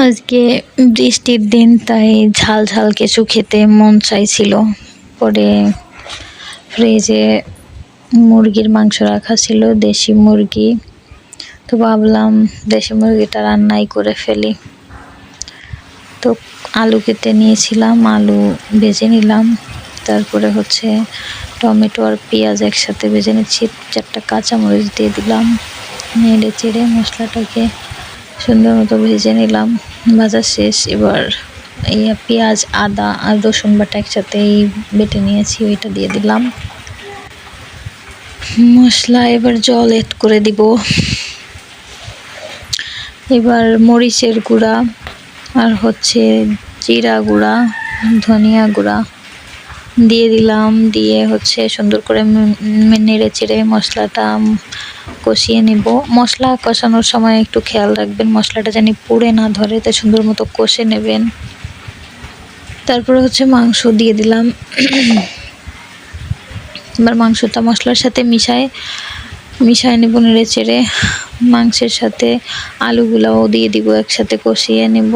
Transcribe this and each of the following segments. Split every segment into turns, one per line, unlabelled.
আজকে বৃষ্টির দিন, তাই ঝাল ঝাল কিছু খেতে মন চাইছিল। পরে ফ্রিজে মুরগির মাংস রাখা ছিল, দেশি মুরগি। তো ভাবলাম দেশি মুরগিটা রান্নাই করে ফেলি। তো আলু কেটে নিয়েছিলাম, আলু ভেজে নিলাম। তারপরে টমেটো আর পেঁয়াজ একসাথে ভেজে নিচ্ছি। 4টা কাঁচামরিচ দিয়ে দিলাম, নেড়ে চেড়ে মশলাটাকে সুন্দর মতো ভেজে নিলাম। ভাজা শেষ। এবার এই পেঁয়াজ, আদা আর রসুন বাটা একসাথেই বেটে নিয়েছি, ওইটা দিয়ে দিলাম মশলা। এবার জল এড করে দিব। এবার মরিচের গুঁড়া আর জিরা গুঁড়া, ধনিয়া গুঁড়া দিয়ে দিলাম। দিয়ে সুন্দর করে নেড়ে চেড়ে মশলাটা কষিয়ে নিব। মশলা কষানোর সময় একটু খেয়াল রাখবেন মশলাটা যেন পুড়ে না ধরে, তাই সুন্দর মতো কষে নেবেন। তারপরে মাংস দিয়ে দিলাম। এবার মাংসটা মশলার সাথে মিশায় নেব নেড়ে চেড়ে। মাংসের সাথে আলুগুলাও দিয়ে দিব, একসাথে কষিয়ে নেব।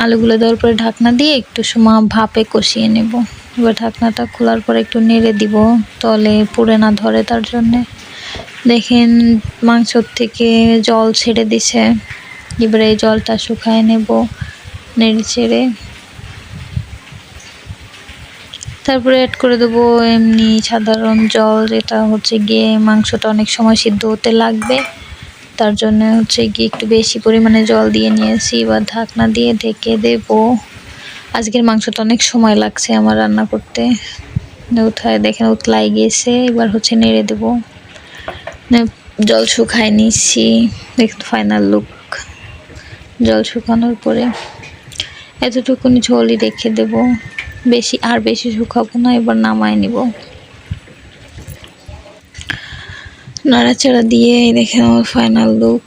আলুগুলো দেওয়ার পরে ঢাকনা দিয়ে একটু সময় ভাপে কষিয়ে নেব। এবার ঢাকনাটা খোলার পরে একটু নেড়ে দিব, তলে পুড়ে না ধরে তার জন্যে। দেখেন মাংস থেকে জল ছেড়ে দিছে। এবারে এই জলটা শুকায় নেব নেড়ে চেড়ে। তারপরে অ্যাড করে দেবো এমনি সাধারণ জল, যেটা গিয়ে মাংসটা অনেক সময় সিদ্ধ হতে লাগবে, তার জন্য গিয়ে একটু বেশি পরিমাণে জল দিয়ে নিয়েছি। এবার ঢাকনা দিয়ে ঢেকে দেব। আজকের মাংসটা অনেক সময় লাগছে আমার রান্না করতে। দেখেন উতলাই গেছে। এবার নেড়ে দেব। জল শুকায় নিচ্ছি, দেখুন ফাইনাল লুক। জল শুকানোর পরে এতটুকুনি ঝোলই রেখে দেব, বেশি শুকাবো না। এবার নামায় নিব। নাড়াচাড়া দিয়ে দেখেন আমার ফাইনাল লুক।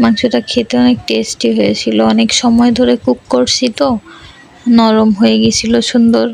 মাংসটা খেতে অনেক টেস্টি হয়েছিল, অনেক সময় ধরে কুক করছি তো নরম হয়ে গেছিল সুন্দর।